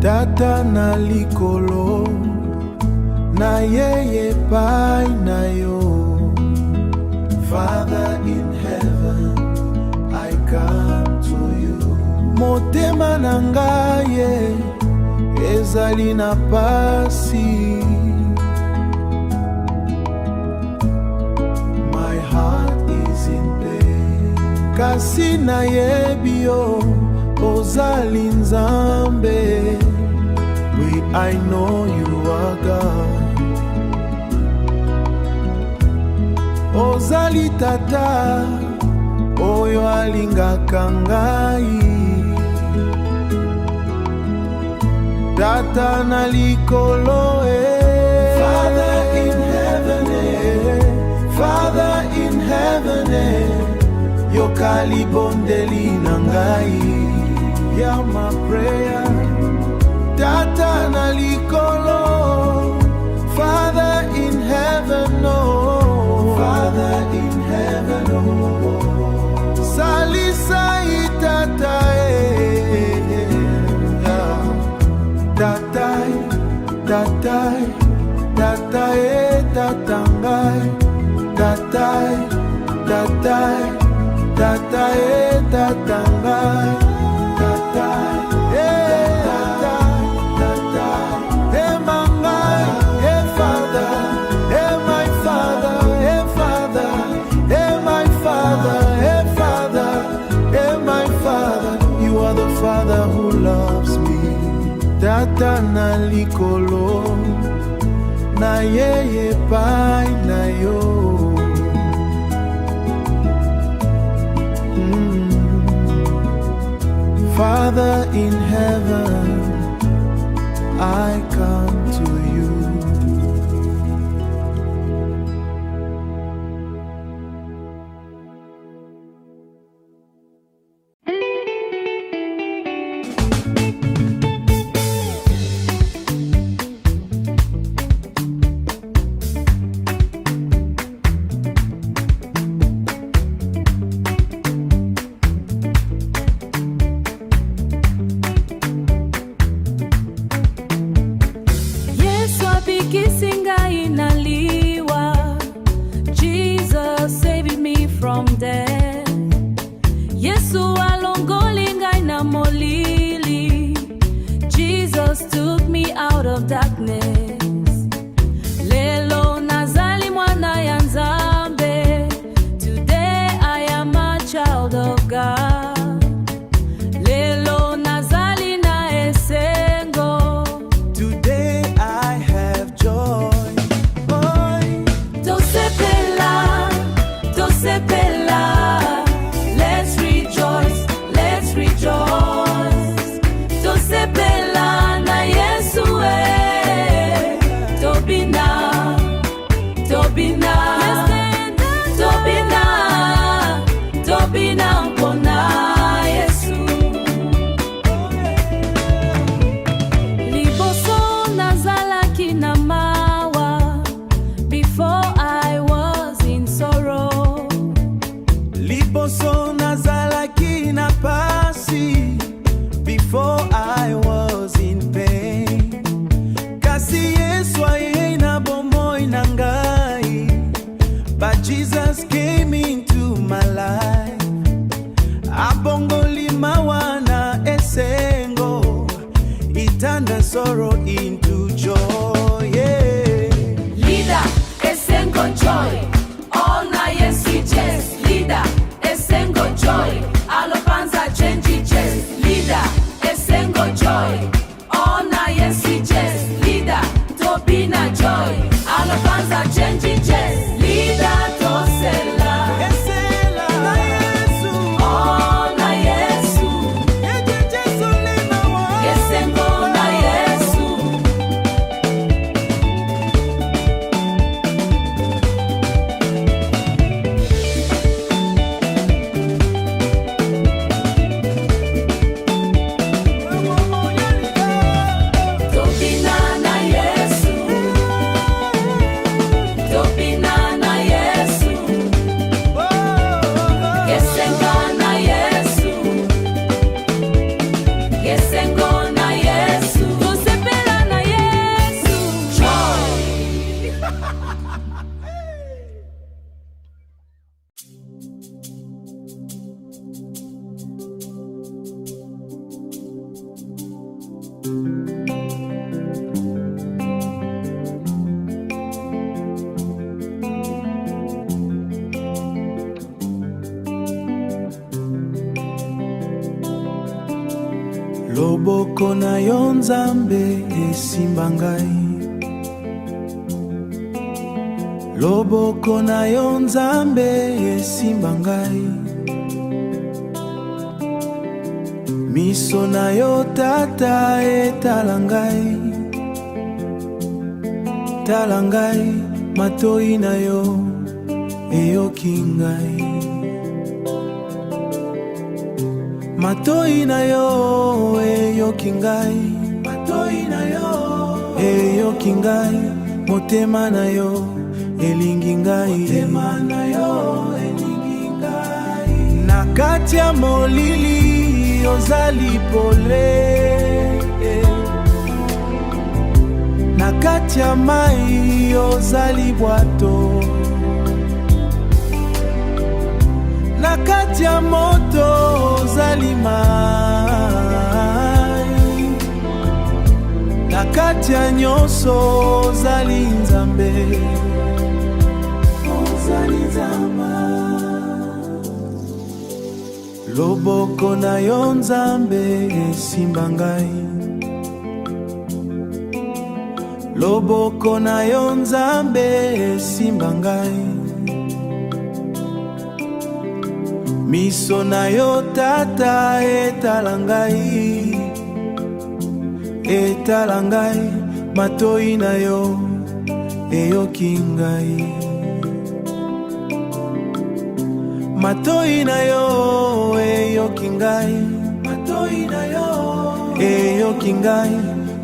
Tata na likolo na yeye pai na yo. Father in heaven, I come to you. Motema na ngaye ezali na pasi. My heart is in pain. Kasi na yebio ozali nzambe. I know you are God. Ozali tata oyo alingaka ngai. Tata na likolo Father in heaven Father in heaven yokalibondeli na ngai. Hear my prayer. Tata na likolo, Father in heaven, oh. Father in heaven, oh. Salisai tata, tatai, tatai, tatai, tatangai, tatai, tatai, tatai, tatangai, tatai. Father who loves me. Tata na likolo na yeye pai na yo. Father in heaven, I come to you. Kisinga inaliwa, Jesus saved me from death. Yesu alongolinga ina molili, Jesus took me out of darkness. Lelo nazali mwana ya nzambe, today I am a child of God. Lelo nazali na esengo, today I have joy. Let's rejoice, let's rejoice. Tosepela na Yesu Tobina, Tobina, Tobina, Tobina mpona Yesu. Liboso nazalaki na mawa, before I was in sorrow. Liboso nazalaki na pasi, before I was in pain. Kasi Yesu aye na bomoi na ngai, but Jesus came into my life. Abongoli mawana esengo, it turned the sorrow into joy. Yeah. Leader, esengo joy. All na Yesu just leader, esengo joy. Alopanza change just leader, esengo joy. All na Yesu just leader, Tobina joy. Alopanza change just leader, Tosela. Esela na Yesu. All na Yesu. Yesu lema wa. Esengo na Yesu. Loboko na yo Nzambe esimba ngai, loboko na yo Nzambe esimba ngai, miso na yo Tata etala ngai, tala ngai, matoi na yo eyoki ngai, matoi na yo eyoki ngai, matoi na yo eyoki ngai, motema na yo elingi ngai, motema na yo elingi ngai. Na kati ya molili ozali pole, na kati ya mai ozali bwato, na kati ya moto ozali mai, na kati ya nyonso ozali Nzambe, ozali Nzambe. Loboko na yo Nzambe esimba ngai, loboko na yo Nzambe esimba ngai, miso na yo Tata etala ngai, etala ngai, matoi na yo eyoki ngai, matoi na yo eyoki ngai, matoi na yo eyoki ngai,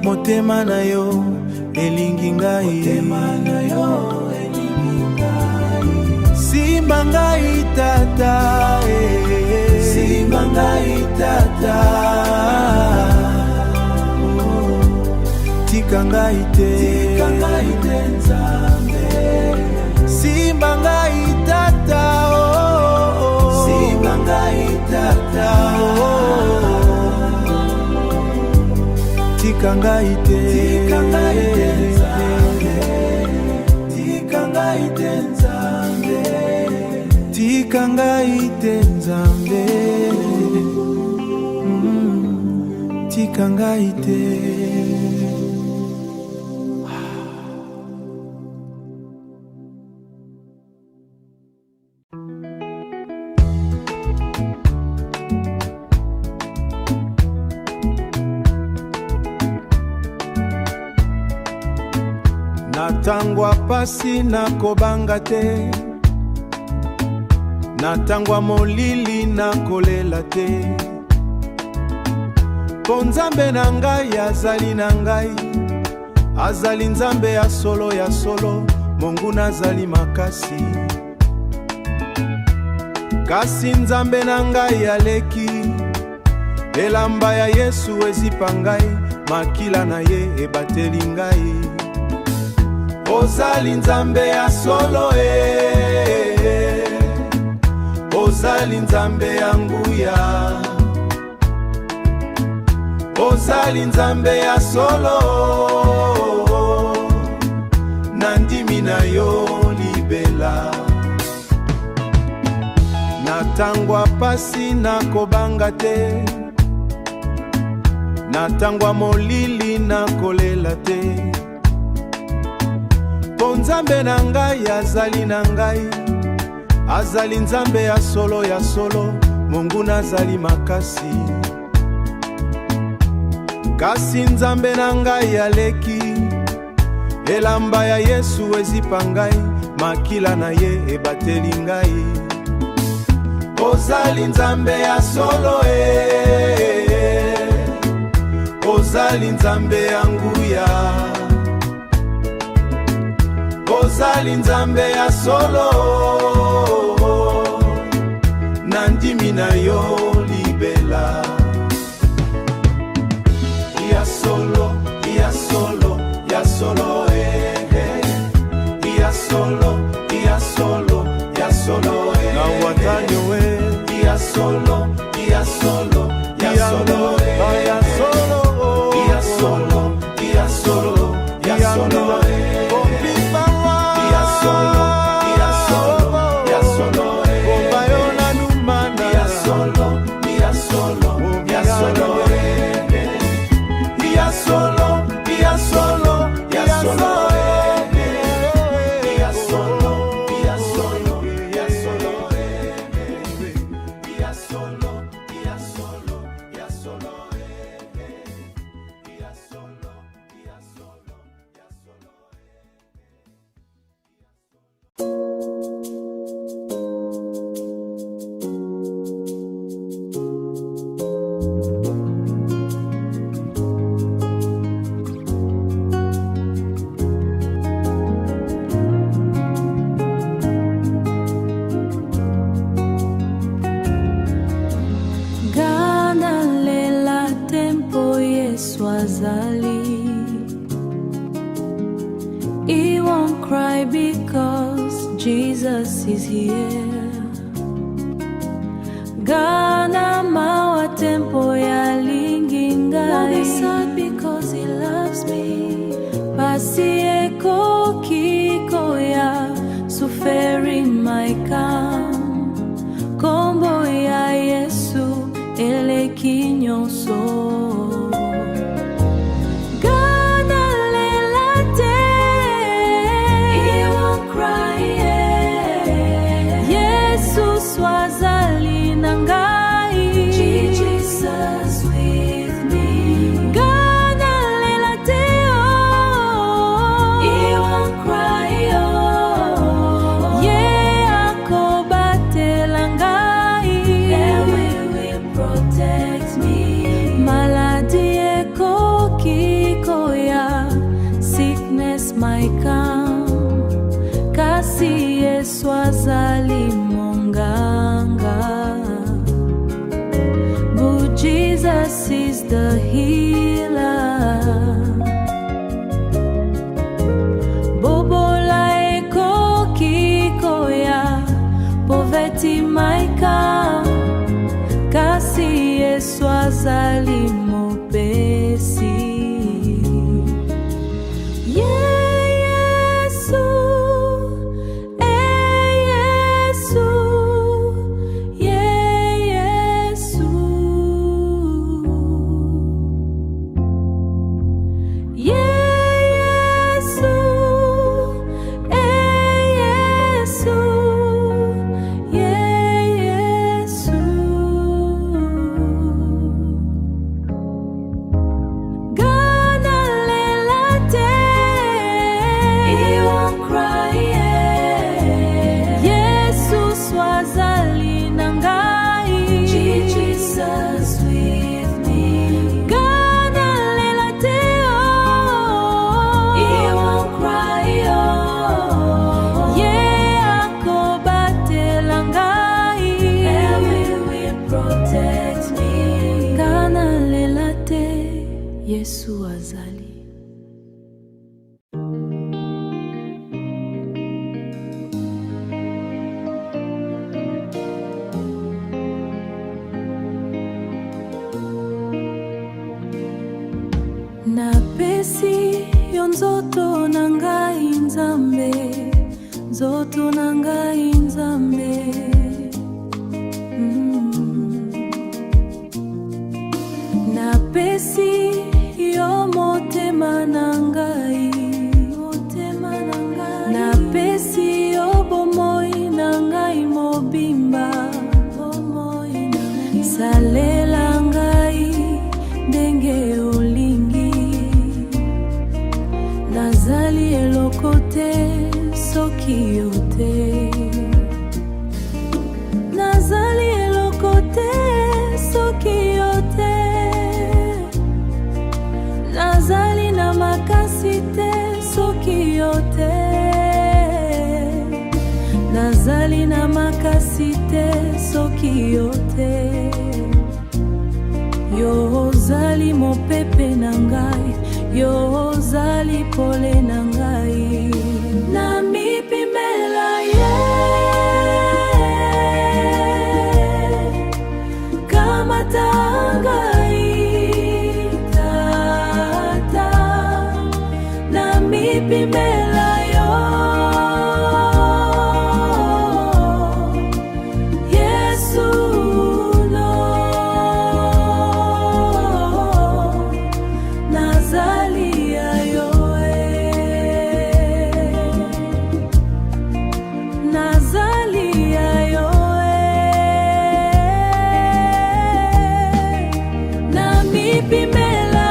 motema na yo elingi ngai, motema na yo elingi ngai. Simba ngai Tata, simba ngai Tata, tika ngai te, tika ngai te Nzambe. Simba ngai Tata, simba ngai Tata, tika ngai te, tika ngai te Nzambe, tika ngai te Nzambe, tika ngai te Nzambe, tika ngai te. Natangwa pasi nakobanga te, natangwa molili nakolela te, po Nzambe na ngai azali na ngai, azali Nzambe ya solo ya solo, monguna azali makasi, kasi Nzambe na ngai aleki, elamba ya Yesu ezipa ngai, makila na ye ebateli ngai. Ozali Nzambe ya solo ozali Nzambe ya nguya, ozali Nzambe ya solo, na ndimi na yo libela. Natangwa pasi nakobanga te, natangwa molili nakolela te, po Nzambe na ngai azali na ngai, azali Nzambe ya solo ya solo, monguna azali makasi, kasi Nzambe na ngai aleki, elamba ya Yesu ezipa ngai, makila na ye ebateli ngai. Ozali Nzambe ya solo ozali Nzambe ya nguya, ozali Nzambe ya solo, na ndimi na yo libela. Ya solo, ya solo, ya solo ya solo, ya solo, ya solo na watanyo ya solo, ya solo, ya solo, ya solo, ya solo. azali. He won't cry because Jesus is here. Gana mawa tempo ya lingingai. Won't be sad because he loves me. Pasieko kiko ya suferi maikam. Kombo ya Yesu ele kinyoso. Kasi Yesu azali monganga. But Jesus is the healer. Bobola eko kiko ya poverty maika. Kasi Yesu azali mopesi. Yesu azali. Napesi yo nzoto na ngai Nzambe, nzoto na ngai Nzambe. Napesi yo motema na ngai, motema na ngai. Napesi yo bomoi na ngai mobimba, bomoi na ngai. Salela ngai ndenge olingi. Nazali eloko te soki yo te. Nazali eloko te soki yo te. Nazali na makasi te soki yo te. Nazali na makasi te soki yo te. Yo ozali mopepe na ngai, yo ozali pole na ngai. Na mipimela ye kamata ngai. Pimela yo Yesu no. Nazali yo nazali yo na mipimela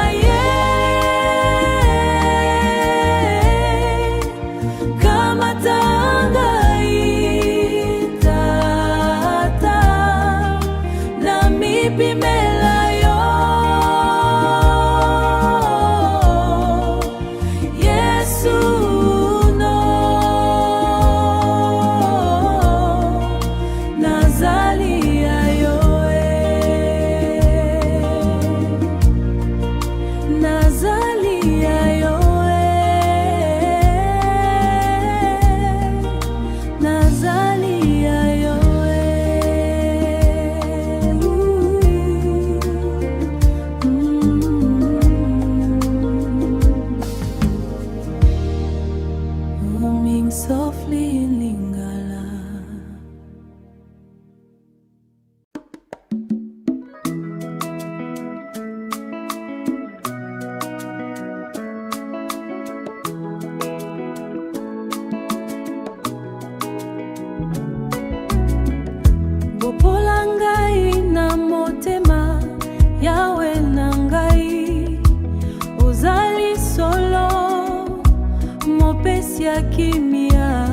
kati ya kimya.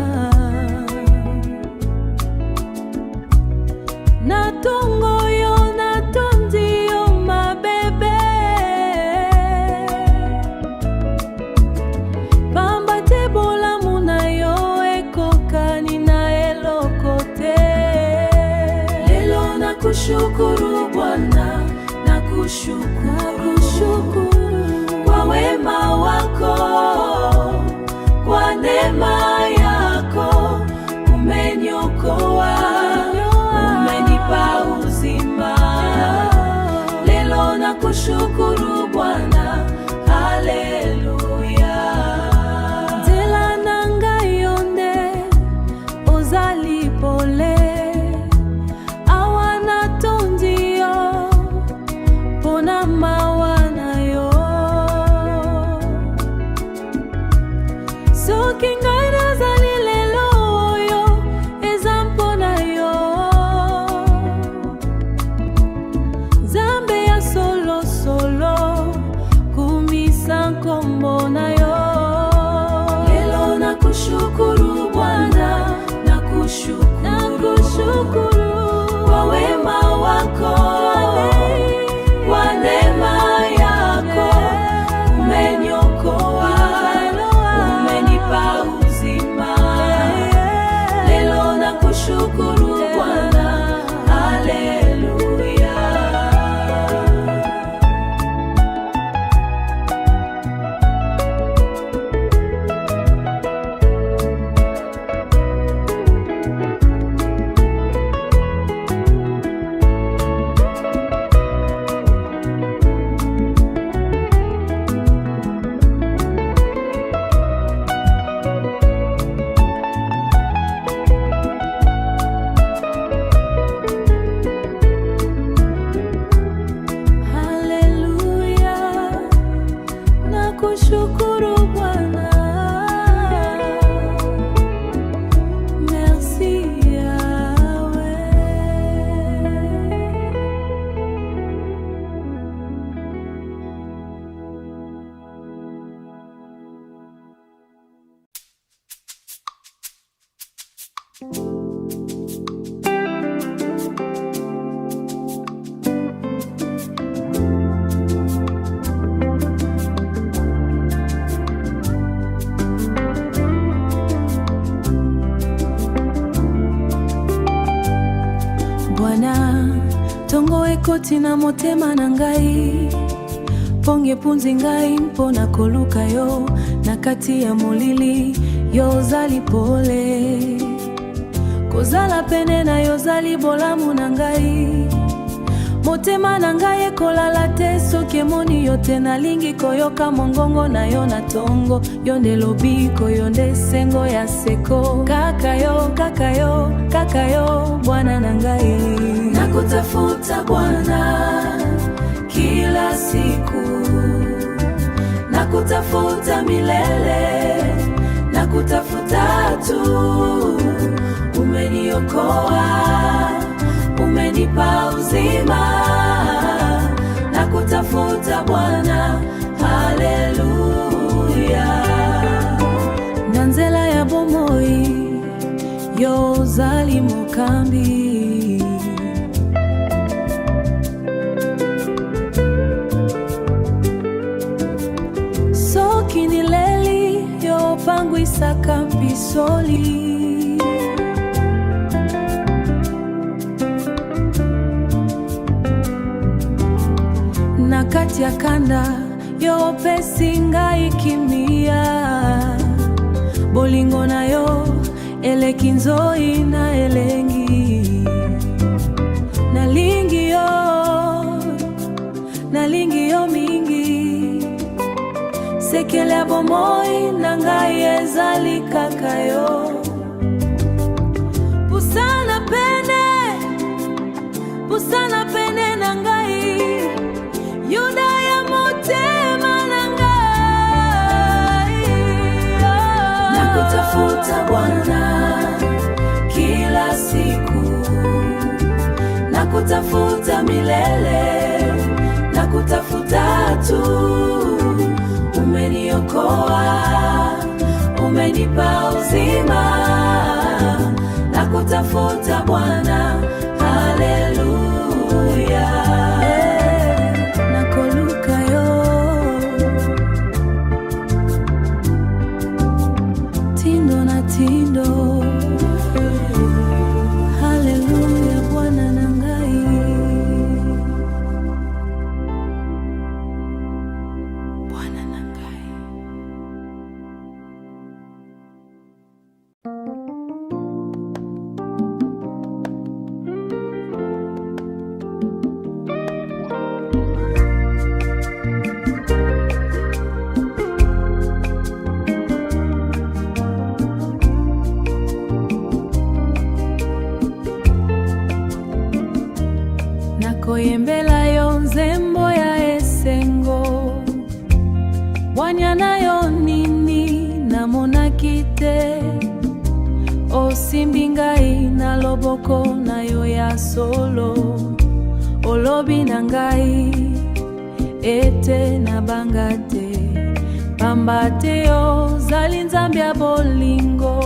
Natongo yo natondi yo mabebe, pamba te bolamu na yo ekokani na eloko te. Lelo nakushukuru Bwana, nakushukuru kwa wema wako, kwa neema yako umeniokoa, umenipa uzima. Lelo nakushukuru Bwana, haleluya. Nzela nanga yonde ozali pole, awa natondi yo pona mawa na yo. Soki ngai nazali lelo oyo eza mpona yo, Nzambe ya solo solo kumisa nkombo na yo. Lelo nakushukuru Bwana, nakushukuru kwa wema wako, kwa neema yako umeniokoa, umenipa uzima. Lelo nakushukuru Bwana, haleluya. Nakushukuru Bwana, merci Yahweh. Bwana, tongo ekoti na motema na ngai, ponge punzi ngai mpona koluka yo. Na kati ya molili yo ozali pole, kozala pene na yo ozali bolamu na ngai. Motema na ngai ekolala te soki emoni yo te. Nalingi koyoka mongongo na yo na tongo, yo nde lobiko, yo nde sengo ya seko. Kaka yo, kaka yo, kaka yo Bwana na ngai. Nakutafuta Bwana kila siku, nakutafuta milele, nakutafuta tu. Umeniokoa, umenipa uzima. Nakutafuta Bwana, haleluya. Na nzela ya bomoi yo ozali mokambi, soki nileli yo pangwisaka mpisoli. Na kati ya kanda yo pesi ngai kimia, bolingo na yo eleki nzoi na elengi. Nalingi yo mingi, sekele ya bomoi na ngai ezali kaka yo. Pusana pene na ngai, yuda ya motema na ngai. Nakutafuta Bwana kila siku, nakutafuta milele, nakutafuta tu. Umeniokoa, umenipa namtafuta Bwana. Haleluya. Nakoluka yo tindo na tindo. Haleluya Bwana na ngai. Bwana na ngai. Nakoyembela yo nzembo ya esengo, bwanya nayo nini namonaki te. Osimbi ngai na loboko na yo ya solo, olobi na ngai ete nabanga te. Pamba te yo zali nzambe ya bolingo,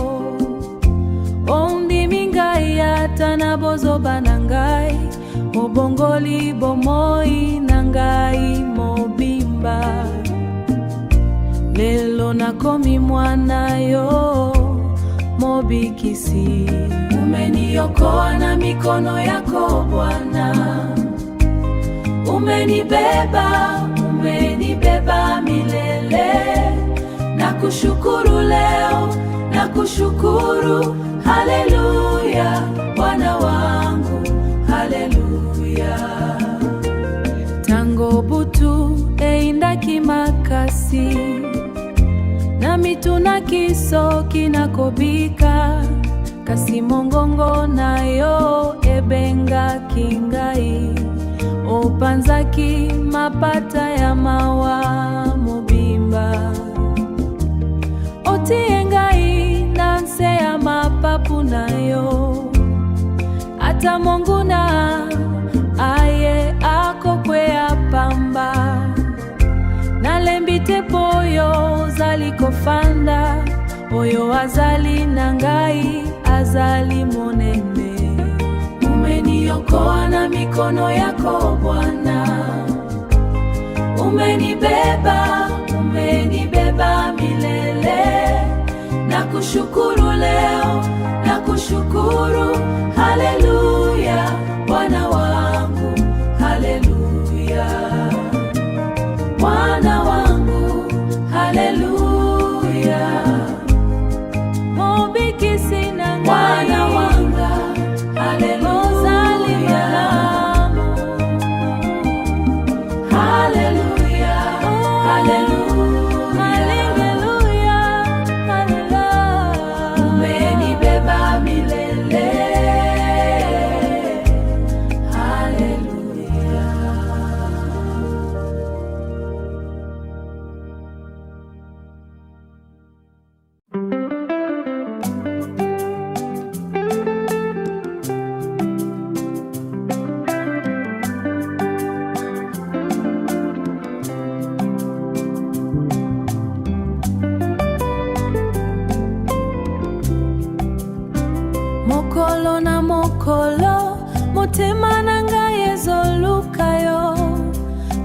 ondimi ngai ata na bozoba na ngai. Mobongoli bomoi na ngai mobimba, lelo nakomi mwana yo mobikisi. Umeniokoa na mikono yako Bwana, umenibeba milele. Nakushukuru leo, nakushukuru. Haleluya Bwana wangu, haleluya. Tango butu eindaki makasi, na mituna kiso kinakobika. Kasi mongongo na yo ebenga kingai, opanzaki mapata ya mawa mobimba. Otie ngai na nse ya mapapu na yo, ata monguna aye akokwe ya pamba. Nalembite poyo zali kofanda, oyo azali na ngai azali monene. Umeniokoa na mikono yako Bwana, umenibeba milele. Nakushukuru leo, nakushukuru. Haleluya Bwana wangu, haleluya. Bwana wangu, haleluya. Mobikisi na ngai, Bwana wangu, haleluya. Haleluya, haleluya. Umenibeba milele. Haleluya. Mokolo na mokolo motema na ngai ezoluka yo.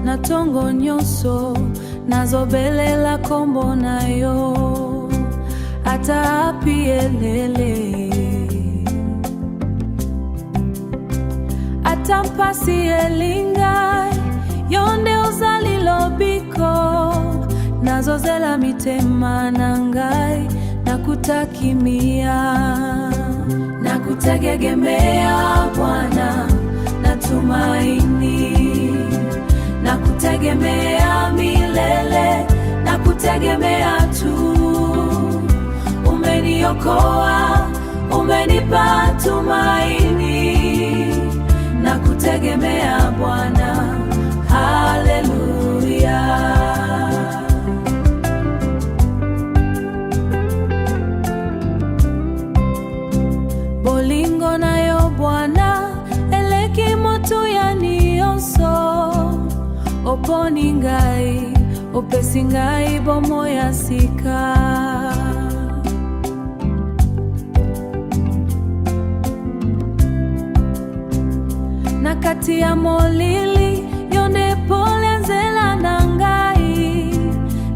Na tongo nyonso nazobelela kombo na yo, ata api elele. Ata mpasi elingai, yonde ozali lobiko. Nazozela mitema na ngai, nakutakimia. Nakutegemea Bwana, natumaini. Nakutegemea milele, nakutegemea tu. Umeniokoa, umenipa tumaini. Nakutegemea Bwana, haleluya. Bolingo na yo Bwana, eleki motu ya nionso. Oponi ngai, opesi ngai bomo ya sika. na kati ya molili yonde pole nzela nangai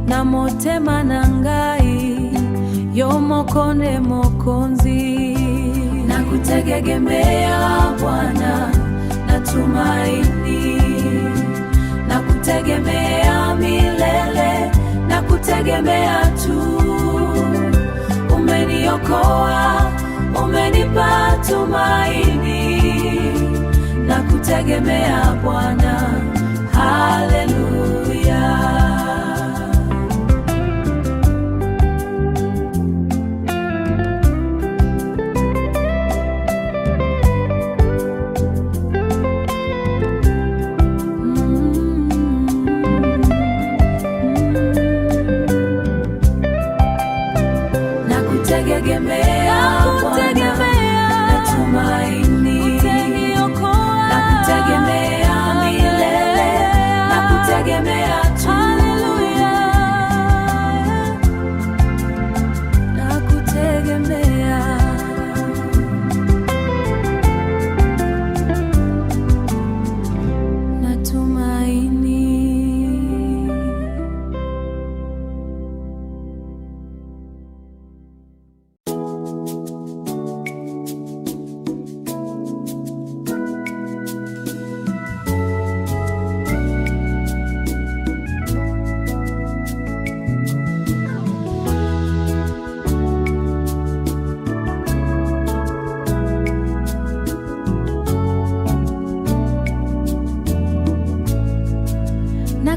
na motema nangai yo mokonde mokonzi. Nakutegemea Bwana, natumaini, nakutegemea milele, nakutegemea tu. Umeniokoa, umenipa tumaini, nakutegemea Bwana. Haleluya.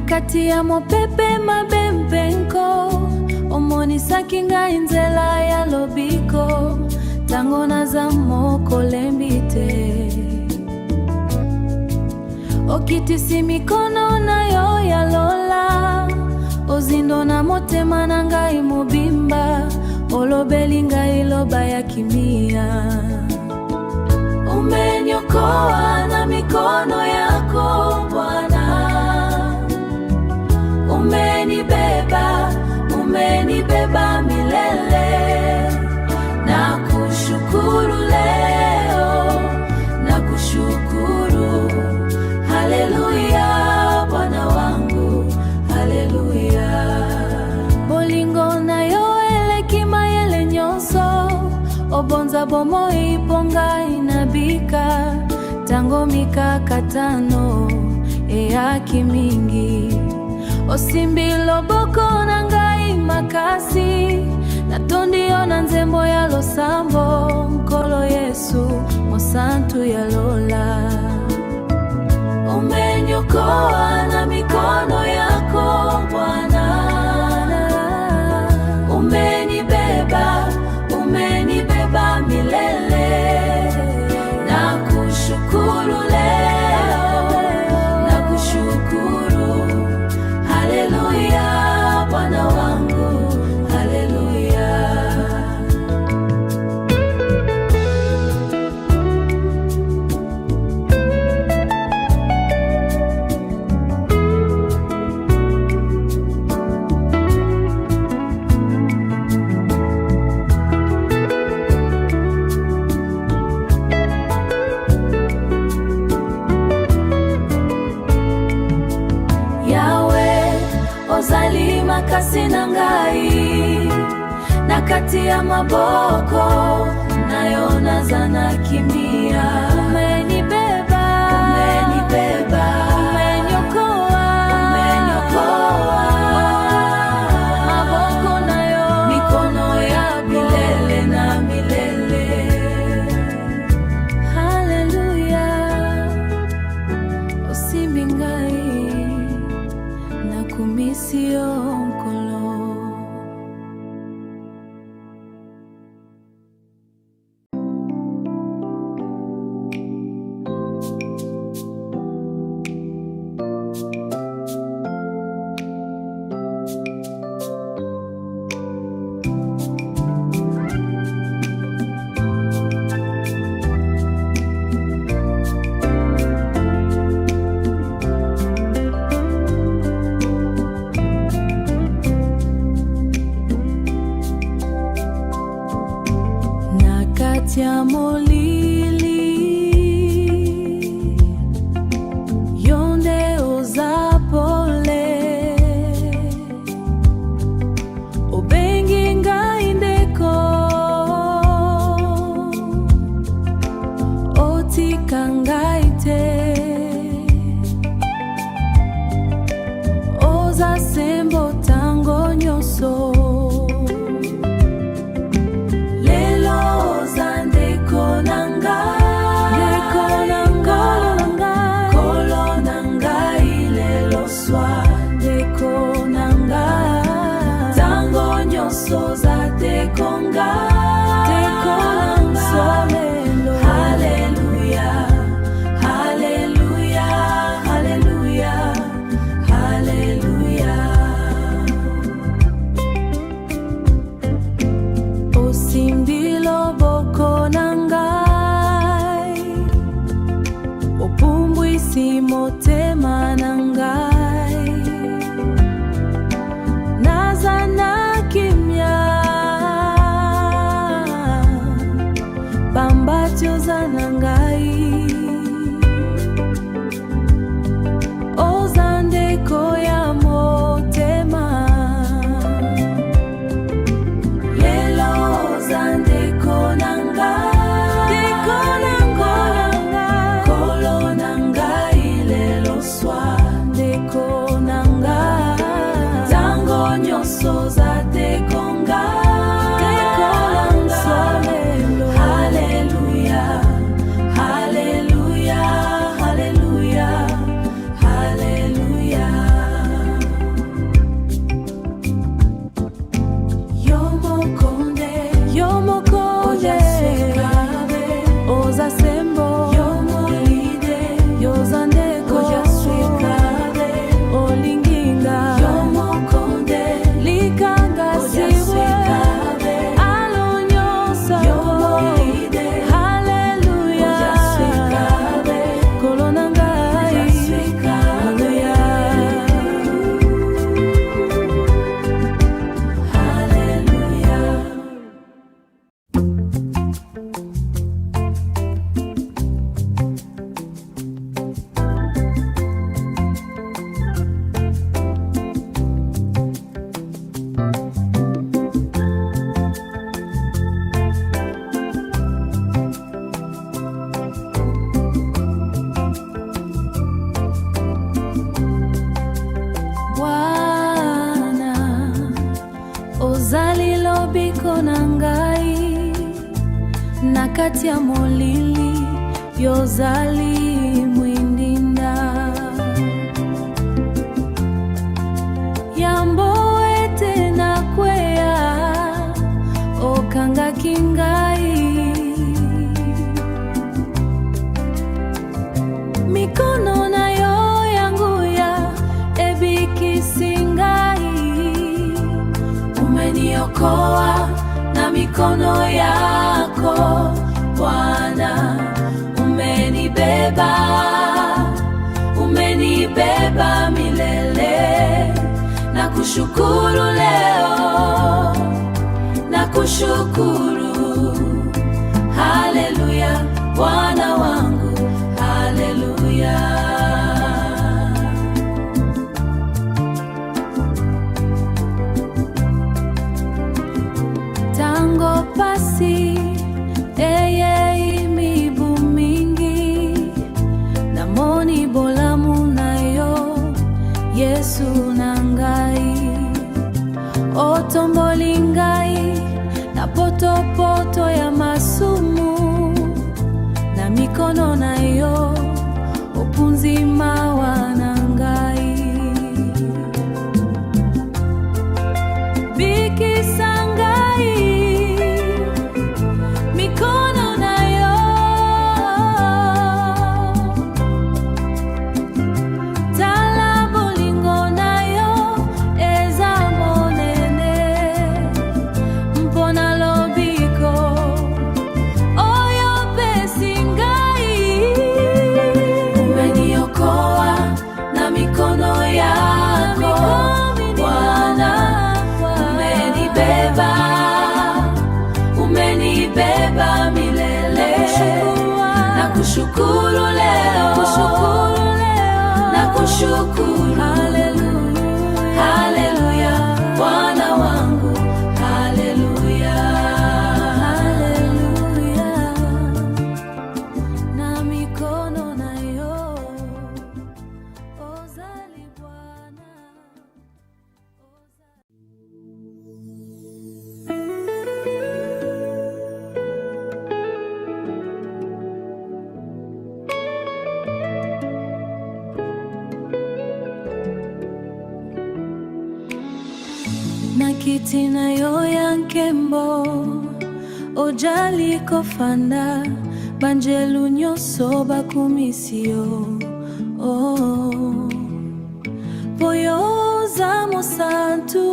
Kati ya mopepe mabembenko omoni sakinga inzela ya lobiko tangona za moko lembite okitisi mikono na yo ya lola ozindo na motema na ngai mobimba olobeli ngai loba ya kimia. Umeniokoa na mikono yako Bwana, umenibeba, umenibeba milele. Nakushukuru leo, nakushukuru. Haleluya Bwana wangu, haleluya. Bolingo na yo elekima yele nyonso obonza bomo iponga inabika tango mikakatano eyaki mingi osimbilo boko na ngai makasi natondio na nzembo ya losambo nkolo Yesu mosantu ya lola. Umeniokoa na mikono yako Bwana, umenibeba, umenibeba milele. Nakushukuru leo, nakushukuru. Haleluya Bwana wangu, haleluya. Ozali makasi na ngai na kati ya maboko nayo nazana kimia. Umenibeba, umenibeba, umeniokoa, umeniokoa. Maboko nayo mikono ya milele na milele. Haleluya. Osimbi ngai nakumisio nkolo. Ya molili kati ya molili yozali mwindinda yambo ete na kwea okanga kingai mikono na yo yangu ya ebikisingai umeniokoa na mikono yako Bwana, umenibeba milele. Nakushukuru leo, nakushukuru. Haleluya, Bwana wangu, haleluya. Tango pasi Yesu nangai otomboli ngai na poto ya masumu na mikono na yo opunzima wanangai bikisangai mikono na yo umenibeba milele. Nakushukuru leo, nakushukuru. Haleluya, Bwana wangu, haleluya. Na mikono nayo ozali Bwana. Nakiti na yo yankembo ojali kofanda banjelu nyoso bakumisio poyoza mosantu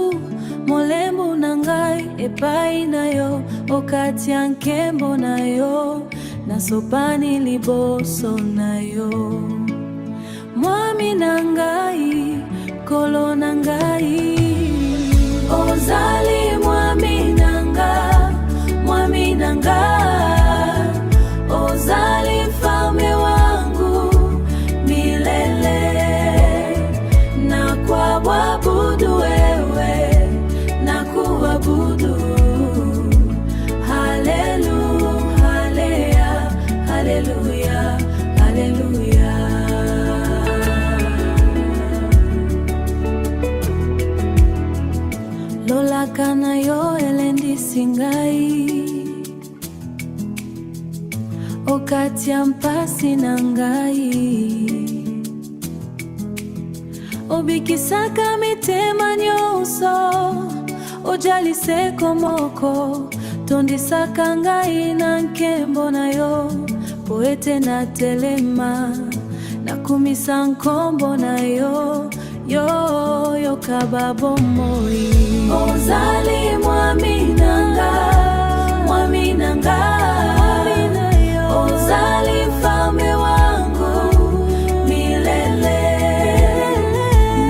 molembu nangai epai na yo okati yankembo na yo nasopani liboso na yo mwami nangai kolo nangai ozali mwami nanga ozali mfalme wangu milele na kuabudu wewe na kuabudu haleluya haleluya haleluya maka na yo elendisi ngai okati ya mpasi na ngai obikisaka mitema nyonso ojaliseko moko tondisaka ngai na nkembo na yo po ete na telema nakumisa nkombo na yo yoka bomoi ozali mwami nanga ozali mfalme wangu milele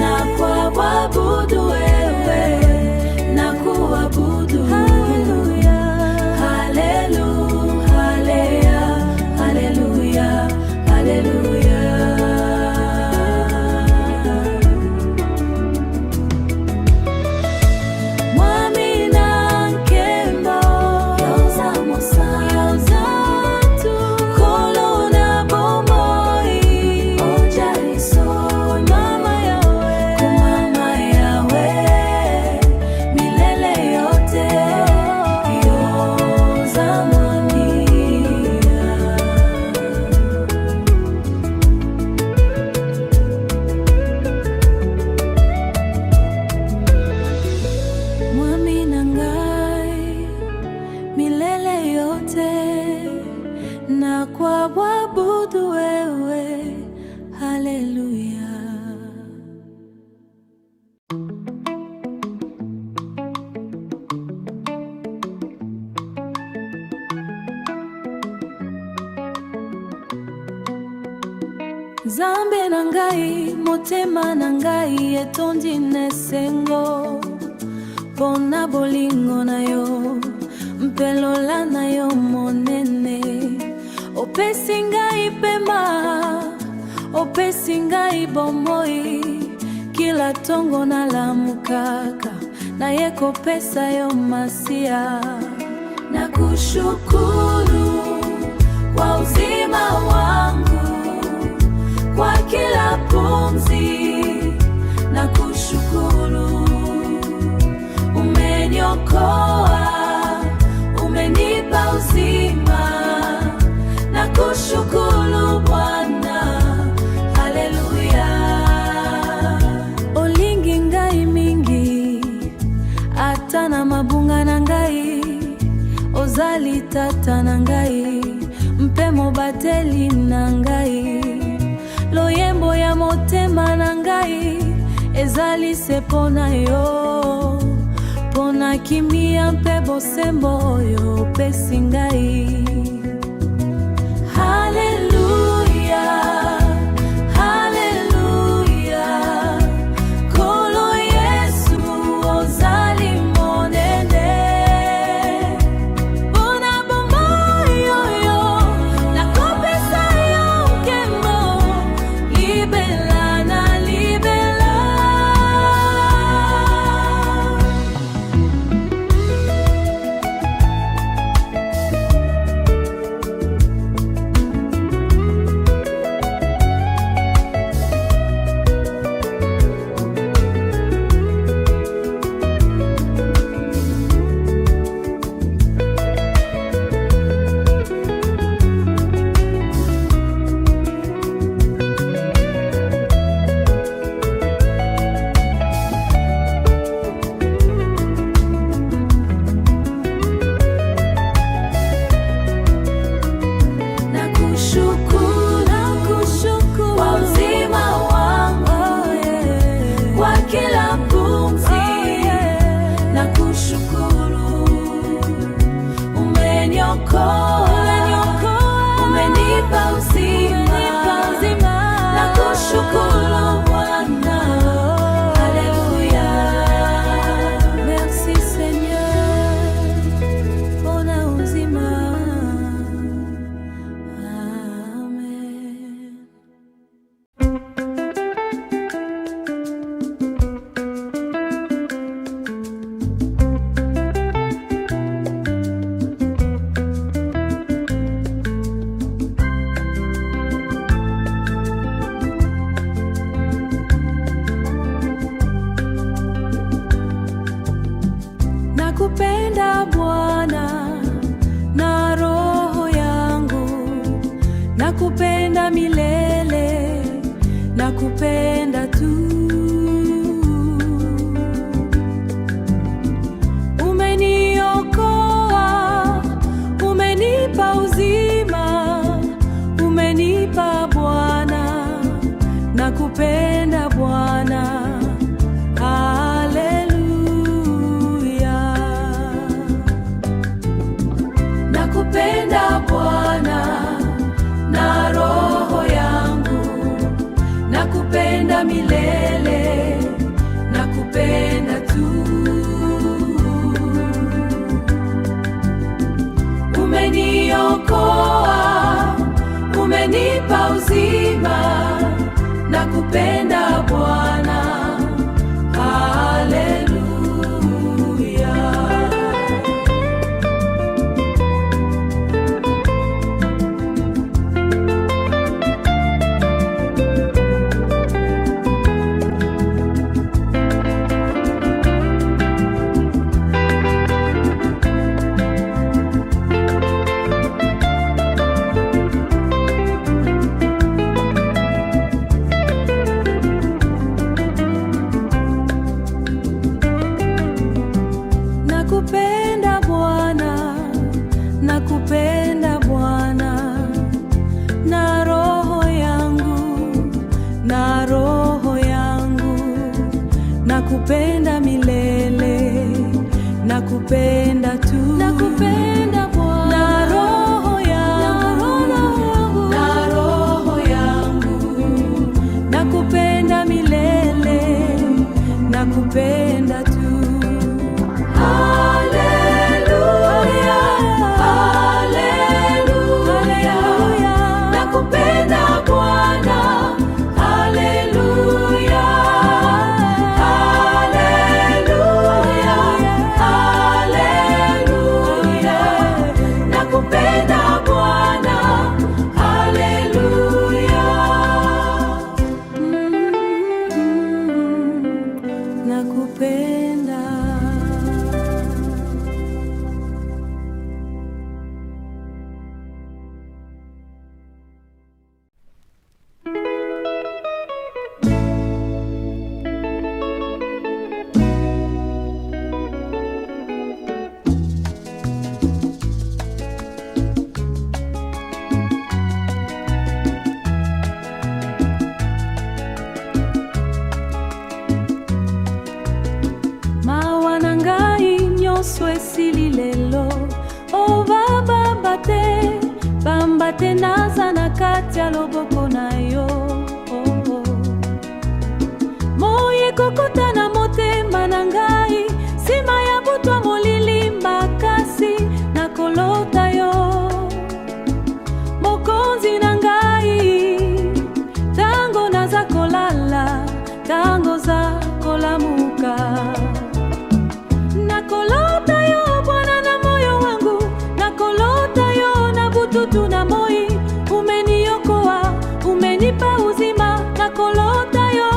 na kuabudu wewe na kuabudu haleluya haleluya haleluya haleluya. Milele yote na kuabudu wewe, haleluya. Zambe na ngai, motema na ngai etondi nesengo pona bolingo na yo mpelola na yo monene opesi ngai pema opesi ngai bomoi kila tongo na lamukaka na ye kopesa yo masia na kushukuru kwa uzima wangu kwa kila pumzi na kushukuru umeniokoa umenipa uzima na kushukuru Bwana haleluya olingi ngai mingi ata na mabunga na ngai ozali tata na ngai mpemo bateli na ngai loyembo ya motema na ngai ezali sepo na yo pona kimia mpe bosembo oyo opesi ngai haleluya haleluya kolo Yesu ozali monene pona bomoi oyo nakopesa yo nkembo libela na libela Nakupenda Bwana na roho yangu, nakupenda milele, nakupenda tu. Umeniokoa, umenipa uzima, umenipa Bwana, nakupenda Bwana. Nakupenda Bwana na roho yangu, nakupenda milele, nakupenda tu. Umeniokoa, umenipa uzima, nakupenda Bwana. Nakupenda Bwana, nakupenda Bwana na roho yangu, na roho yangu, nakupenda milele, nakupenda tu. Nakupenda Bwana na roho yangu, na roho yangu, nakupenda milele, nakupenda tu. Nakupenda Bwana, haleluya, haleluya, haleluya. Nakupenda Bwana, haleluya. Nakupenda. Swesili lelo o baba bate bambate naza na kati ya loboko na yo. Moye kokota na motema na ngai, sima ya butwa molili makasi na kolota yo. Mokonzi na ngai, tango naza kolala, tango za kolamuka, nakolota yo Bwana na moyo wangu, nakolota yo na bututu na moi. Umeniokoa, umenipa uzima, nakolota yo,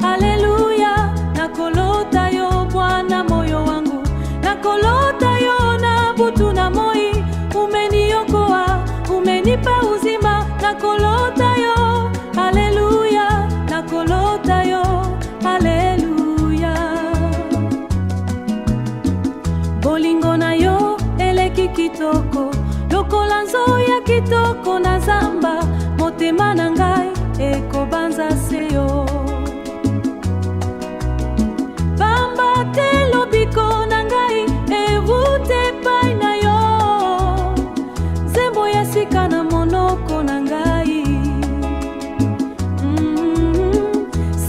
haleluya. Nakolota yo Bwana moyo wangu, nakolota yo na butu na moi. Umeniokoa, umenipa uzima, nakolota yo, haleluya. Nakolota yo, haleluya. Bolingo na yo eleki kitoko, lokola nzoya kitoko na zamba, motema na ngai ekobanza seyo. Pamba te lobiko na ngai evute pai na yo, zembo ya sika na monoko na ngai.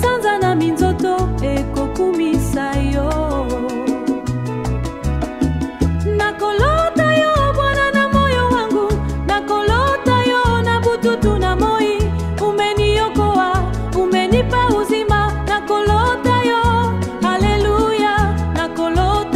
Sanza na minzoto ekokumisa yo. Nakolota yo Bwana na moyo wangu, nakolota yo na bututu na moi. Umeniokoa, umenipa uzima, nakolota yo, haleluya. Nakolota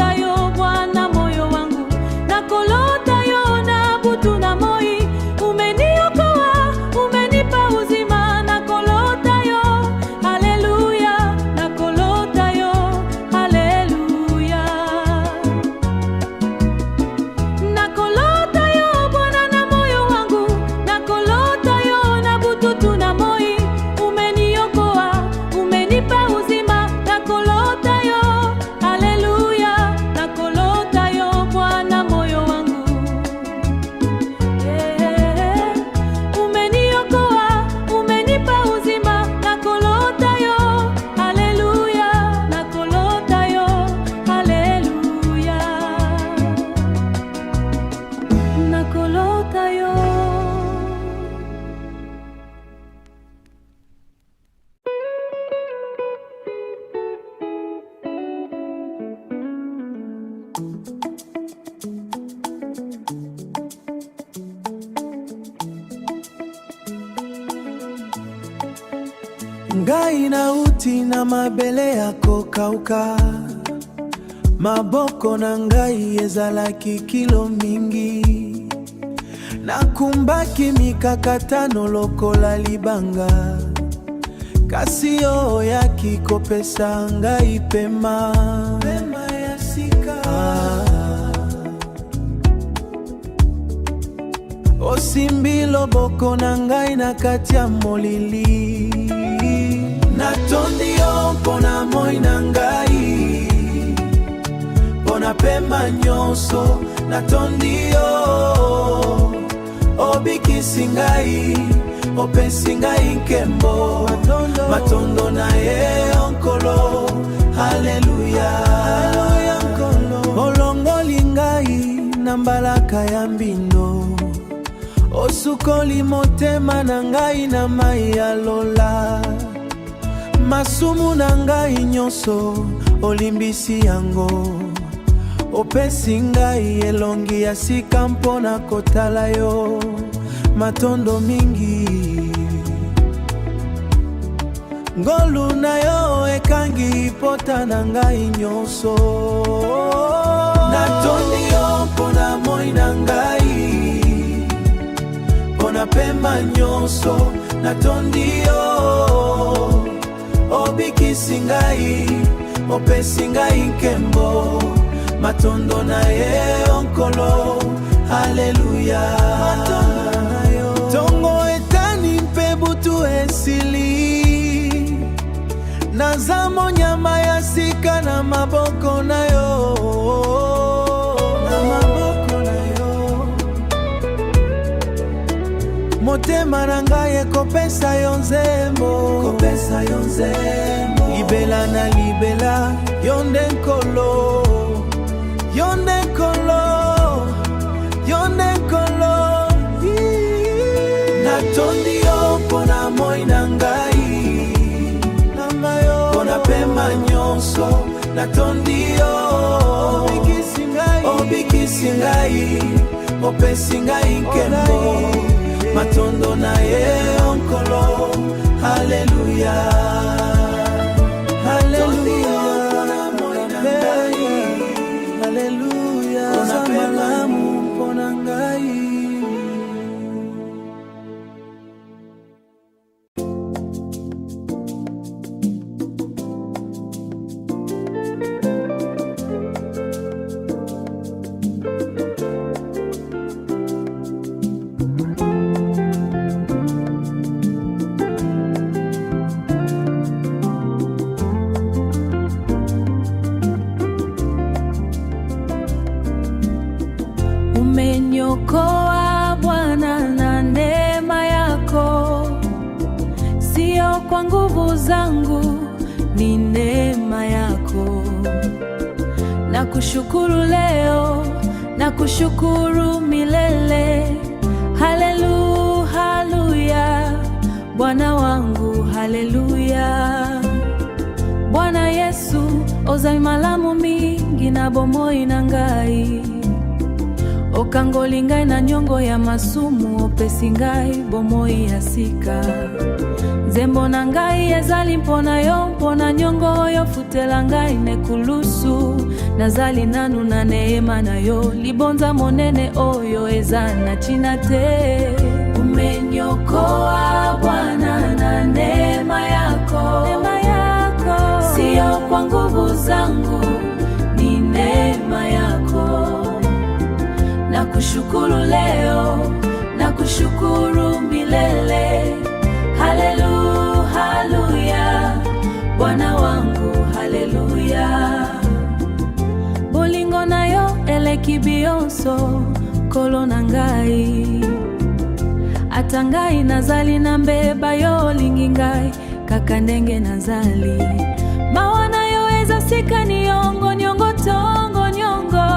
ngai na uti na mabele yako kauka, maboko na ngai ezalaki kilo mingi, nakumbaki mikakatano lokola libanga, kasi yo yaki kopesa ngai pema ya sika. Osimbi loboko na ngai na kati ya molili, natondi yo mpona moi na ngai, mpona pema nyonso natondi yo. Obikisi ngai, opesi ngai nkembo, matondo na ye onkolo, haleluya. Olongoli ngai na mbalaka ya mbindo, osukoli motema na ngai na mai ya lola, masumu na ngai nyonso olimbisi yango, opesi ngai elongi ya sika mpona kotala yo matondo mingi. Ngolu na yo ekangi pota na ngai nyonso, natondi yo mpona moi na ngai, mpona pema nyonso natondi yo. Obikisi ngai, opesi ngai nkembo, matondo na ye onkolo, haleluya. Tongo etani mpe butu esili, naza monyama ya sika na maboko na yo, motema na ngai ekopesa yo nzembo, libela na libela yonde nkolo, yonde nkolo, yonde nkolo. Natondi yo mpona moi na ngai, mpona pema nyonso natondi yo. Obikisi ngai, opesi ngai nkembo, matondo na ye onkolo, haleluya. Haleluya, haleluya, malamu mpona ngai. Umeniokoa Bwana na neema yako, sio kwa nguvu zangu, ni neema yako. Nakushukuru leo, nakushukuru milele, haleluya, Bwana wangu, haleluya. Bwana Yesu, ozai malamu mingi na bomoi na ngai, okangoli ngai na nyongo ya masumu, opesi ngai bomoi ya sika. Nzembo na ngai ezali mpona yo, mpona nyongo oyo futela ngai nekulusu, nazali nanu na neema na yo, libonza monene oyo eza na china te. Umeniokoa Bwana na neema yako, sio kwa nguvu zangu, ni neema yako. Nakushukuru leo, nakushukuru milele, haleluya, Bwana wangu, haleluya. Bolingo na yo eleki bionso, kolo na ngai, ata ngai nazali na mbeba yo lingi ngai, kaka ndenge nazali. Mawana yo eza sika ni yongo, nyongo tongo nyongo,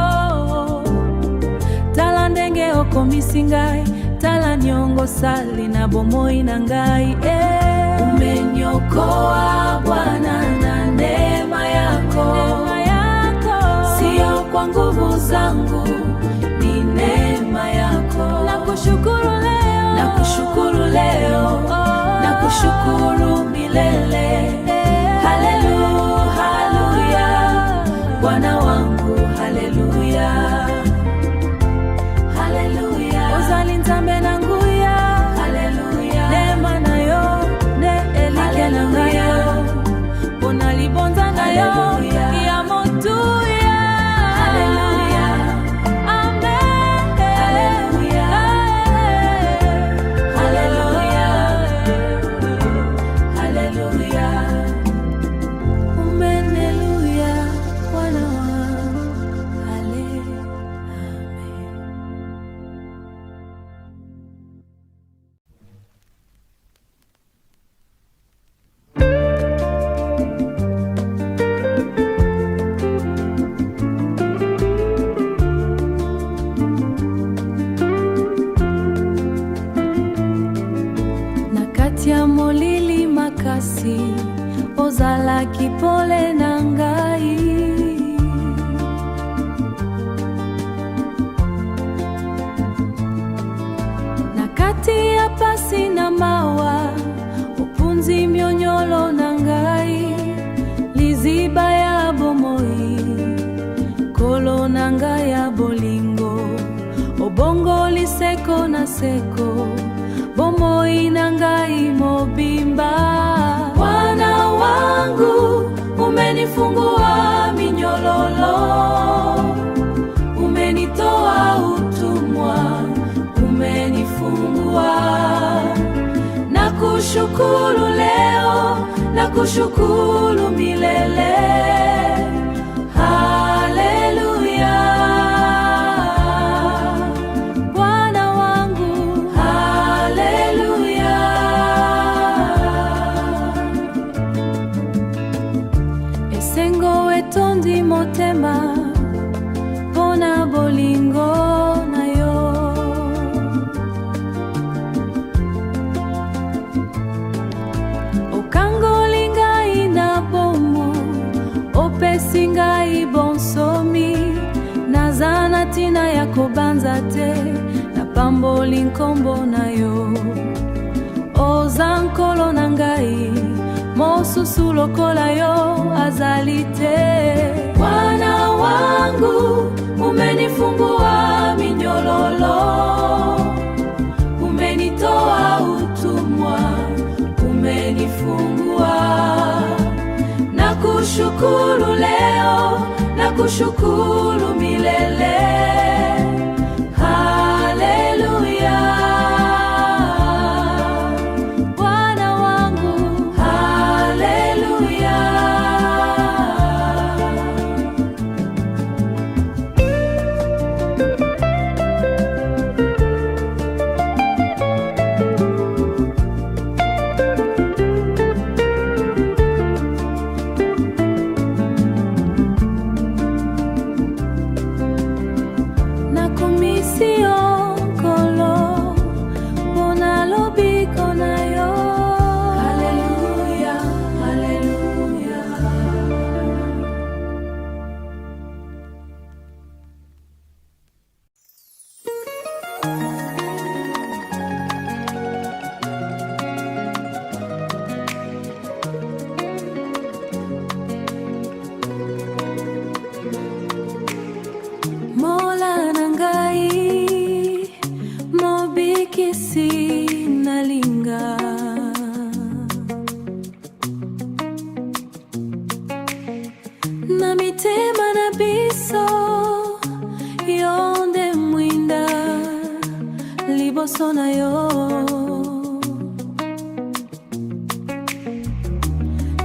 tala ndenge okomisi ngai, tala nyongo sali na bomoi na ngai. Umeniokoa Bwana na neema yako, sio kwa nguvu zangu, ni neema yako. Nakushukuru leo, nakushukuru leo, nakushukuru milele. Haleluya, haleluya, Bwana wangu, haleluya, haleluya. Ozalinzambe nanguya, haleluya, neema nayo ne elike nangayo, bona libonza nayo ya motuya. haleluya, Amen, haleluya, haleluya, haleluya. Umeneluya Bwana wangu, amen. Na kati ya molili makasi ozalaki pole na ngai, na kati ya pasi na mawa opunzi mionyolo na ngai, liziba ya bomoi kolo na ngai ya bolingo, obongo liseko na seko bomoi na ngai mobimba. Bwana wangu, umenifungua minyololo, umenitoa utumwa, umenifungua. Nakushukuru leo, nakushukuru milele. Haleluya, Bwana wangu, haleluya. Esengo etondi motema pona bolingo na yo, okangoli ngai na bomo, opesi ngai bonsomi. Naza na ntina ya kobanza te, napamboli nkombo na yo. Oza nkolo na ngai, mosusu lokola yo azali te. Bwana wangu, umenifungua minyololo, umenitoa utumwa, umenifungua. Nakushukuru leo, nakushukuru milele. Haleluya, Bwana wangu, haleluya. Nakumisio nkolo, bona lobiko na yo. Haleluya, haleluya. Mola na ngai, mobikisi nalinga. Na mitema na biso, yonde mwinda liboso na yo.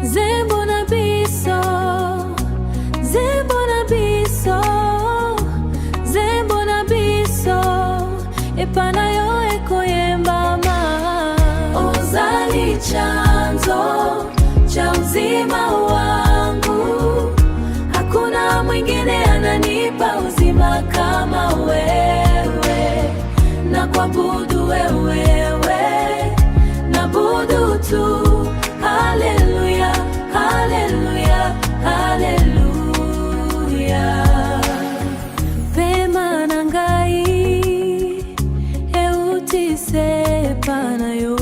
Zembo na biso, zembo na biso, zembo na biso, epana yo ekoyembama. Ozali chanzo cha uzima wangu, hakuna mwingine ananipa uzima kama wewe. Na kuabudu wewe, nabudu tu. Haleluya, haleluya, haleluya. Pema na ngai, eutise pana yo.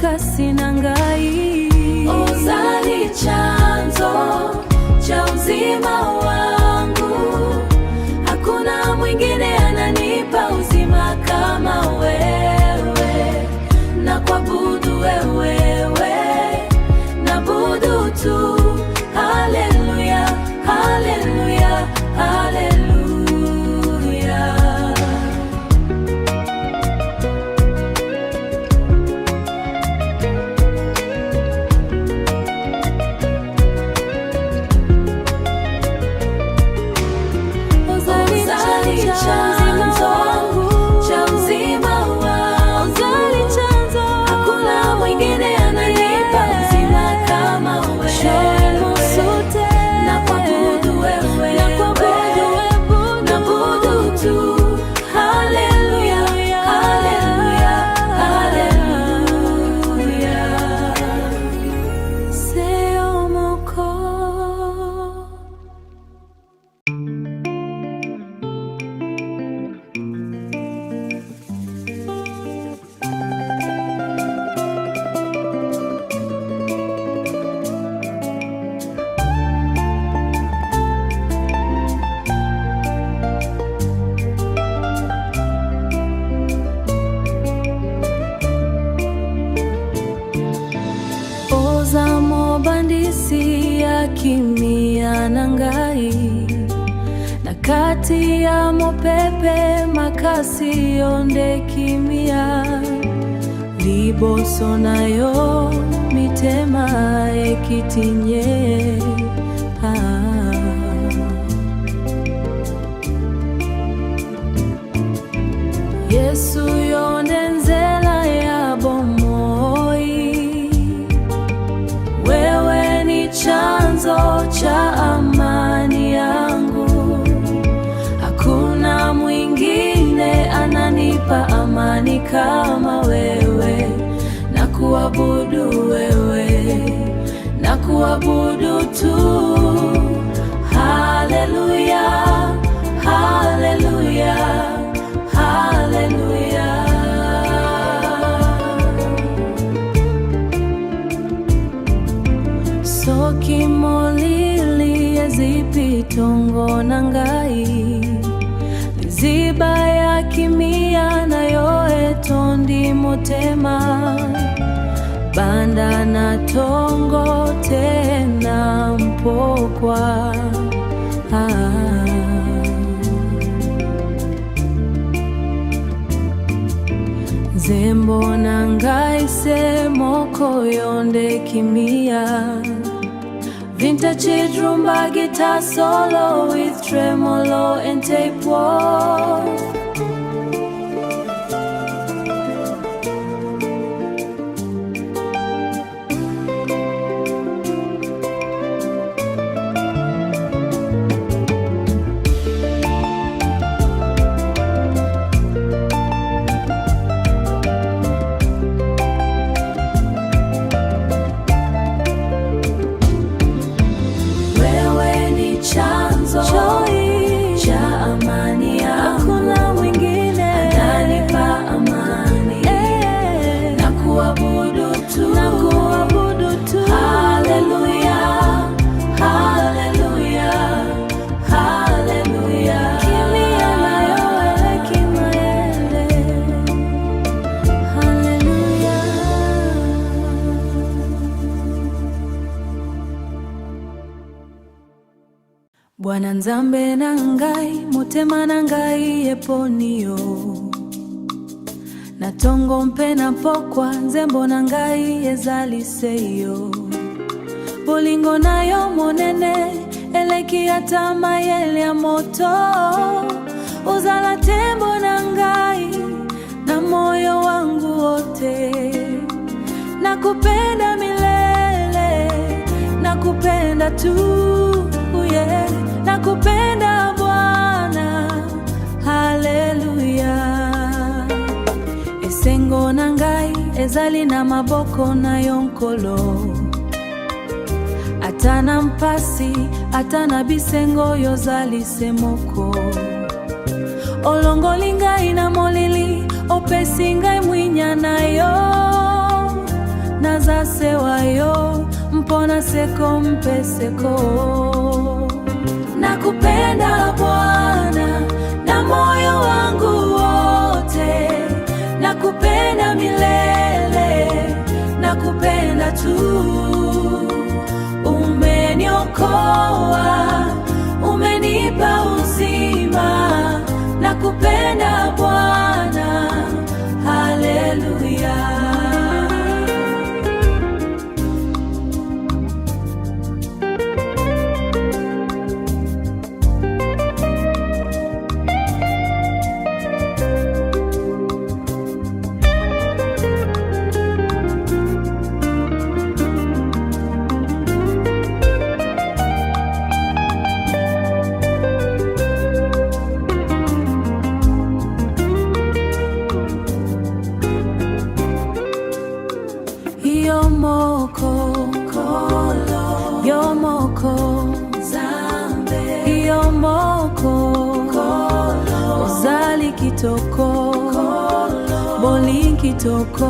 makasi na ngai. Uzali chanzo cha uzima wangu, hakuna mwingine ananipa uzima kama wewe. Na kuabudu wewe, nabudu tu. Haleluya, haleluya, haleluya. Kimia na ngai, na kati ya mopepe makasi yonde kimia, liboso nayo mitema ekitinye. Yesu yonde nzela ya bomoi, wewe ni chanzo cha amani yangu, hakuna mwingine ananipa amani kama wewe. Na kuabudu wewe, na kuabudu tu. Haleluya, haleluya, haleluya. Soki molili ezipitongo na ngai, ziba ya kimia nayo etondi motema, banda na tongo tena mpokwa. Zembo na ngai se moko yonde kimia, vintage rumba guitar solo with tremolo and tape walk. Bwana nzambe na ngai, motema na ngai eponio, na tongo mpe na pokwa, nzembo na ngai ezaliseyo. Bolingo na yo monene, eleki ata mayele ya moto. Ozala tembo na ngai, na moyo wangu wote. Nakupenda milele, nakupenda tu, yeah. Nakupenda Bwana, haleluya. Esengo na ngai ezali na maboko na yonkolo, atana mpasi atana bisengo yozali semoko. Olongoli ngai na molili, opesi ngai mwinya na yo. seko mpeseko. Nakupenda Bwana na moyo wangu wote, nakupenda milele, nakupenda tu. Umeniokoa, umenipa uzima, nakupenda Bwana, haleluya. Yomoko Zambe, Yomoko Ozali kitoko, Bolingo kitoko,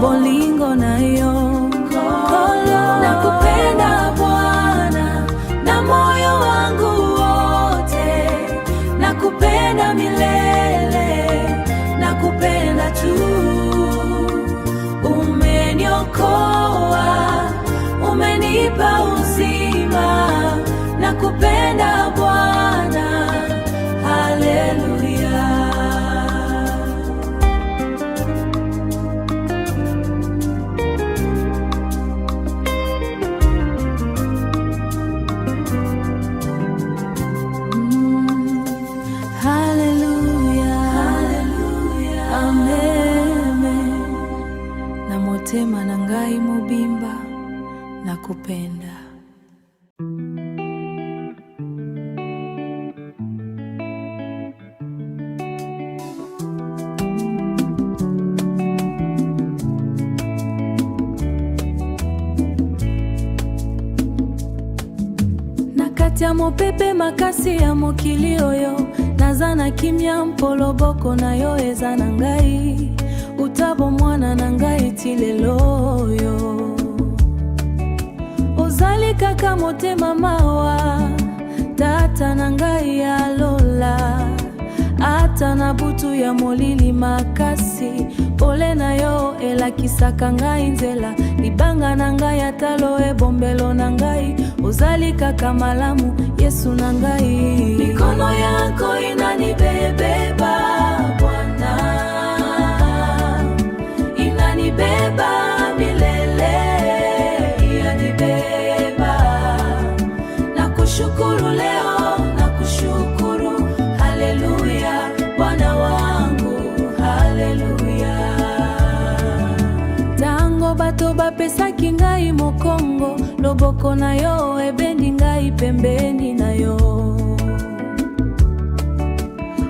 Bolingo nayo. Nakupenda Bwana na moyo wangu wote, nakupenda milele, nakupenda tu. Umeniokoa, umenipa uzima, nakupenda Bwana, haleluya. Haleluya, haleluya, amen. Na motema na ngai mobimba, nakupenda. Nakati ya mopepe makasi ya mokili oyo, naza na kimia mpoloboko na yo eza na ngai. Utabo mwana na ngai ti lelo oyo. Ozali kaka motema mawa, tata na ngai ya lola. Ata na butu ya molili makasi, pole na yo elakisaka ngai nzela. Libanga na ngai atalo ebombelo na ngai, ozali kaka malamu Yesu na ngai. Mikono yako inanibebeba Bwana, inanibeba milele, yanibeba. Nakushukuru leo, nakushukuru, haleluya, Bwana wangu, haleluya. Tango bato bapesaki ngai mokongo, loboko na yo ebendi ngai pembeni na yo.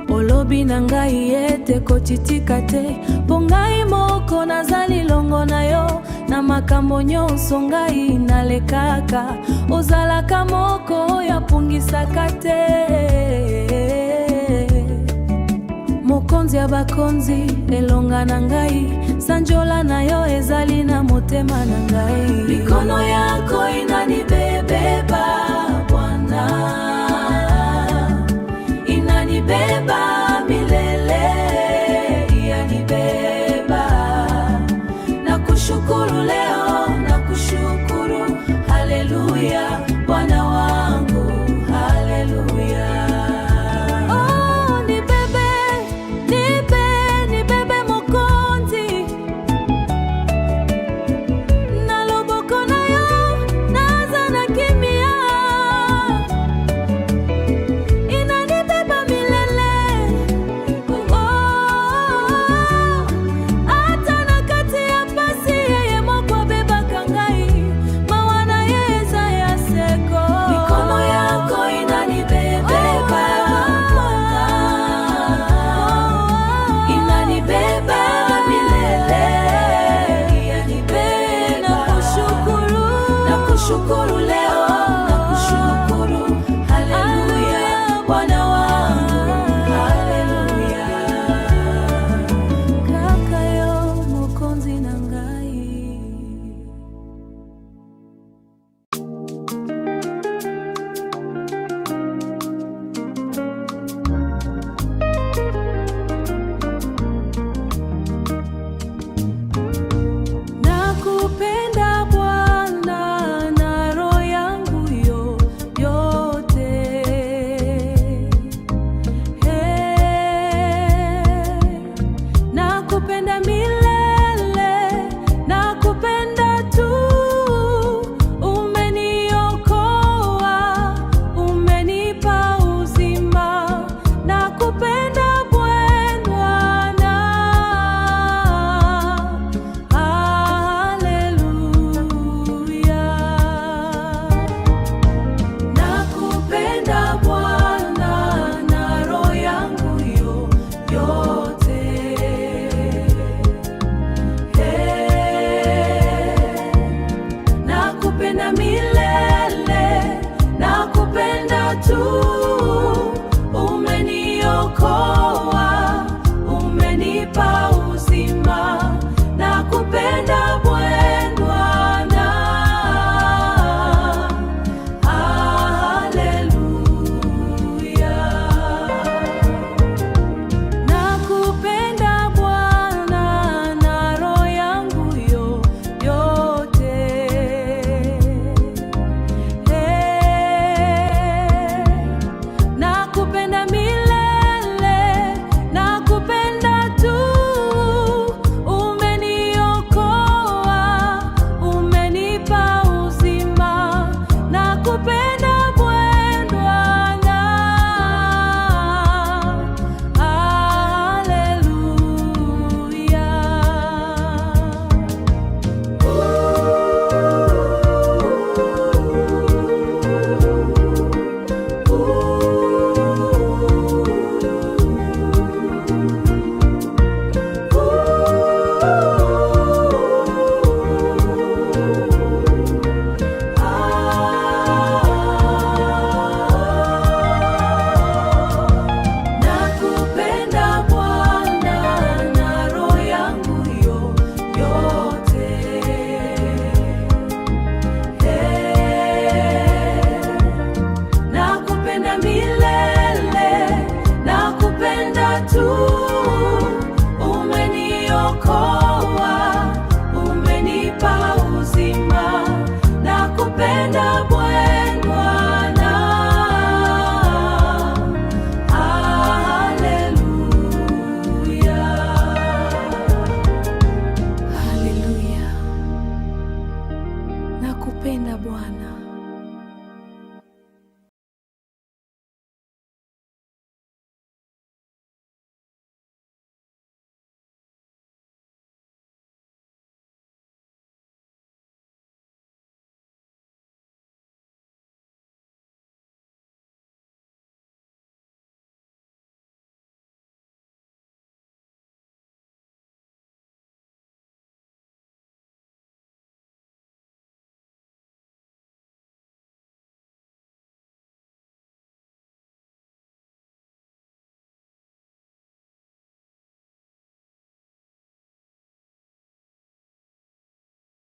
Olobi na ngai ete kotitika te, po ngai moko nazali longo na yo. Na makambo nyonso ngai nalekaka, ozalaka moko ya pungisaka te. Mokonzi ya bakonzi elonga na ngai, sanjola na yo ezali na motema na ngai. Mikono yako inanibebeba Bwana, inanibeba